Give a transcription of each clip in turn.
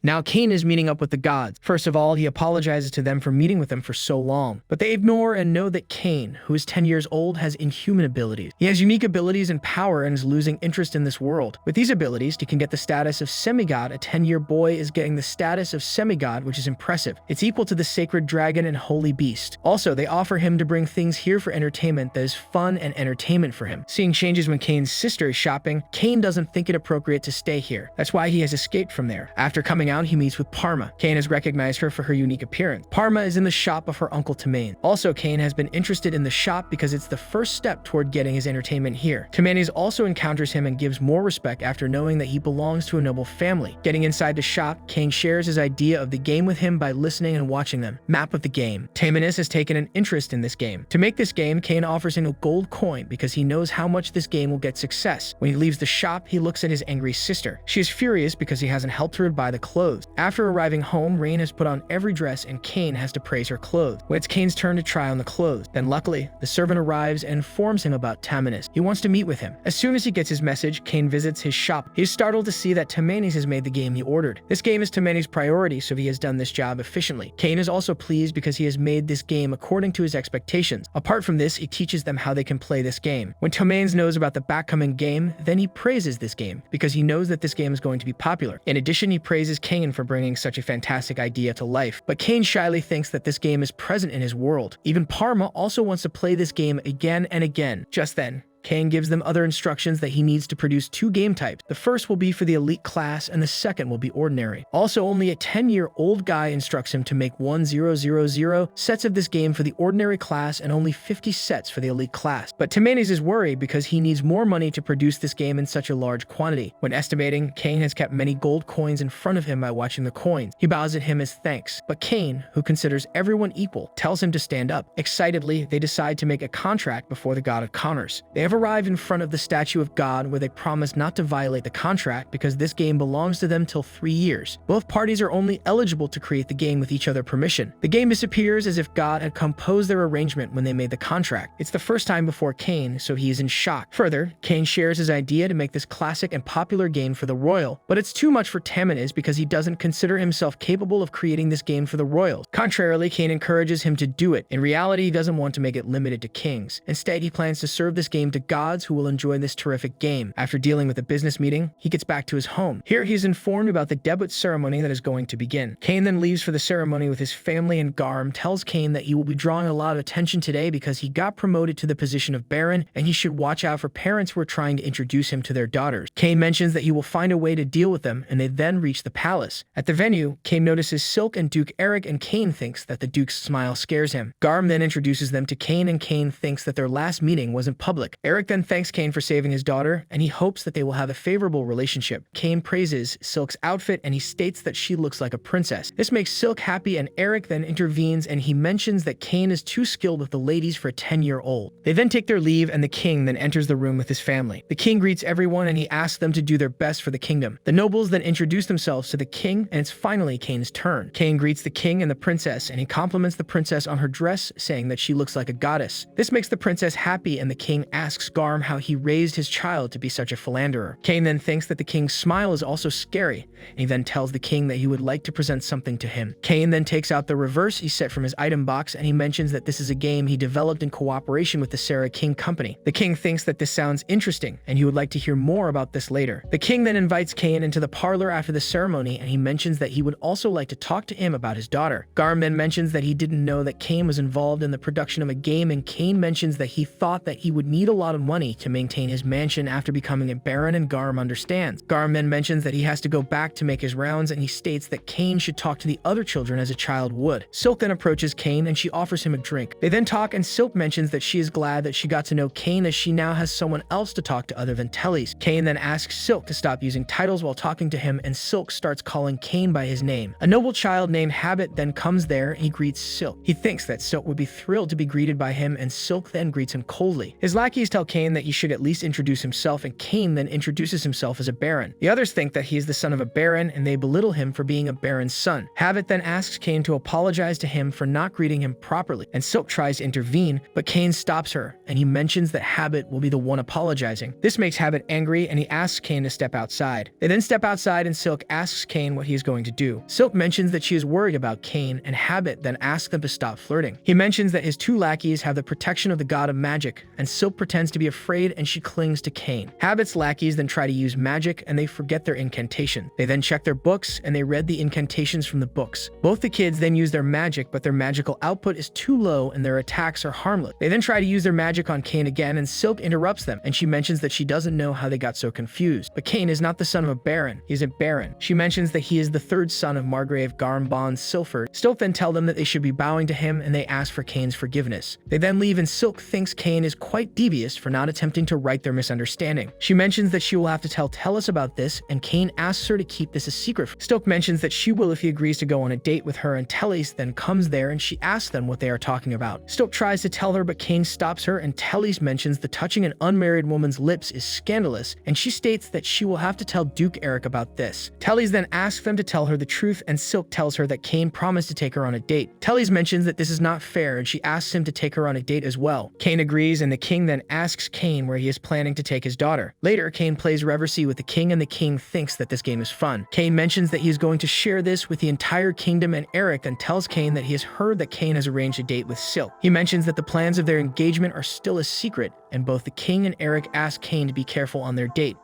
Now Cain is meeting up with the gods. First of all, he apologizes to them for meeting with him for so long. But they ignore and know that Cain, who is 10 years old, has inhuman abilities. He has unique abilities and power and is losing interest in this world. With these abilities, he can get the status of semigod. A 10-year boy is getting the status of semigod, which is impressive. It's equal to the sacred dragon and holy beast. Also, they offer him to bring things here for entertainment that is fun and entertainment for him. Seeing changes when Cain's sister is shopping, Cain doesn't think it appropriate to stay here. That's why he has escaped from there. After coming out, he meets with Parma. Cain has recognized her for her unique appearance. Parma is in the shop of her uncle Tamain. Also, Cain has been interested in the shop because it's the first step toward getting his entertainment here. Tamain also encounters him and gives more respect after knowing that he belongs to a noble family. Getting inside the shop, Cain shares his idea of the game with him by listening and watching them. Map of the game. Tamain has taken an interest in this game. To make this game, Cain offers him a gold coin because he knows how much this game will get success. When he leaves the shop, he looks at his angry sister. She is furious because he hasn't helped her buy the clothes. After arriving home, Rain has put on every dress and Cain has to praise her clothes. When it's Cain's turn to try on the clothes, then luckily, the servant arrives and informs him about Tamanis. He wants to meet with him. As soon as he gets his message, Cain visits his shop. He is startled to see that Tamanis has made the game he ordered. This game is Tamanis' priority, so he has done this job efficiently. Cain is also pleased because he has made this game according to his expectations. Apart from this, he teaches them how they can play this game. When Tamanis knows about the backcoming game, then he praises this game because he knows that this game is going to be popular. In addition, he praises Cain for bringing such a fantastic idea to life. But Cain shyly thinks that this game is present in his world. Even Parma also wants to play this game again and again. Just then, Cain gives them other instructions that he needs to produce 2 game types. The first will be for the elite class and the second will be ordinary. Also, only a 10-year-old guy instructs him to make 1000 sets of this game for the ordinary class and only 50 sets for the elite class. But Tamanis is worried because he needs more money to produce this game in such a large quantity. When estimating, Cain has kept many gold coins in front of him by watching the coins. He bows at him as thanks. But Cain, who considers everyone equal, tells him to stand up. Excitedly, they decide to make a contract before the god of commerce. They have arrived in front of the statue of God where they promise not to violate the contract because this game belongs to them till 3 years. Both parties are only eligible to create the game with each other permission. The game disappears as if God had composed their arrangement when they made the contract. It's the first time before Cain, so he is in shock. Further, Cain shares his idea to make this classic and popular game for the royal, but it's too much for Tamanis because he doesn't consider himself capable of creating this game for the royals. Contrarily, Cain encourages him to do it. In reality, he doesn't want to make it limited to kings. Instead, he plans to serve this game to gods who will enjoy this terrific game. After dealing with a business meeting, he gets back to his home. Here he is informed about the debut ceremony that is going to begin. Cain then leaves for the ceremony with his family and Garm tells Cain that he will be drawing a lot of attention today because he got promoted to the position of Baron and he should watch out for parents who are trying to introduce him to their daughters. Cain mentions that he will find a way to deal with them and they then reach the palace. At the venue, Cain notices Silk and Duke Eric and Cain thinks that the Duke's smile scares him. Garm then introduces them to Cain and Cain thinks that their last meeting was in public. Eric then thanks Cain for saving his daughter, and he hopes that they will have a favorable relationship. Cain praises Silk's outfit, and he states that she looks like a princess. This makes Silk happy, and Eric then intervenes, and he mentions that Cain is too skilled with the ladies for a 10-year-old. They then take their leave, and the king then enters the room with his family. The king greets everyone, and he asks them to do their best for the kingdom. The nobles then introduce themselves to the king, and it's finally Cain's turn. Cain greets the king and the princess, and he compliments the princess on her dress, saying that she looks like a goddess. This makes the princess happy, and the king asks Garm how he raised his child to be such a philanderer. Cain then thinks that the king's smile is also scary, and he then tells the king that he would like to present something to him. Cain then takes out the reverse he set from his item box, and he mentions that this is a game he developed in cooperation with the Sarah King Company. The king thinks that this sounds interesting, and he would like to hear more about this later. The king then invites Cain into the parlor after the ceremony, and he mentions that he would also like to talk to him about his daughter. Garm then mentions that he didn't know that Cain was involved in the production of a game, and Cain mentions that he thought that he would need a lot of money to maintain his mansion after becoming a baron, and Garm understands. Garm then mentions that he has to go back to make his rounds, and he states that Cain should talk to the other children as a child would. Silk then approaches Cain and she offers him a drink. They then talk, and Silk mentions that she is glad that she got to know Cain as she now has someone else to talk to other than Tellys. Cain then asks Silk to stop using titles while talking to him, and Silk starts calling Cain by his name. A noble child named Habit then comes there and he greets Silk. He thinks that Silk would be thrilled to be greeted by him, and Silk then greets him coldly. His lackeys tell tell Cain that he should at least introduce himself, and Cain then introduces himself as a baron. The others think that he is the son of a baron, and they belittle him for being a baron's son. Habit then asks Cain to apologize to him for not greeting him properly, and Silk tries to intervene, but Cain stops her, and he mentions that Habit will be the one apologizing. This makes Habit angry, and he asks Cain to step outside. They then step outside, and Silk asks Cain what he is going to do. Silk mentions that she is worried about Cain, and Habit then asks them to stop flirting. He mentions that his two lackeys have the protection of the god of magic, and Silk pretends to be afraid, and she clings to Cain. Habit's lackeys then try to use magic, and they forget their incantation. They then check their books, and they read the incantations from the books. Both the kids then use their magic, but their magical output is too low, and their attacks are harmless. They then try to use their magic on Cain again, and Silk interrupts them, and she mentions that she doesn't know how they got so confused. But Cain is not the son of a baron, he is a baron. She mentions that he is the third son of Margrave Garmbon Silford. Silk then tell them that they should be bowing to him, and they ask for Cain's forgiveness. They then leave, and Silk thinks Cain is quite devious for not attempting to right their misunderstanding. She mentions that she will have to tell Tellus about this, and Cain asks her to keep this a secret. Silk mentions that she will if he agrees to go on a date with her, and Tellus then comes there, and she asks them what they are talking about. Silk tries to tell her, but Cain stops her, and Tellus mentions the touching an unmarried woman's lips is scandalous, and she states that she will have to tell Duke Eric about this. Tellus then asks them to tell her the truth, and Silk tells her that Cain promised to take her on a date. Tellus mentions that this is not fair, and she asks him to take her on a date as well. Cain agrees, and the king then asks Cain where he is planning to take his daughter. Later, Cain plays Reversea with the king, and the king thinks that this game is fun. Cain mentions that he is going to share this with the entire kingdom, and Eric then tells Cain that he has heard that Cain has arranged a date with Silk. He mentions that the plans of their engagement are still a secret, and both the king and Eric ask Cain to be careful on their date.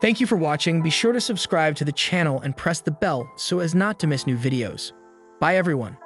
Thank you for watching. Be sure to subscribe to the channel and press the bell so as not to miss new videos. Bye everyone.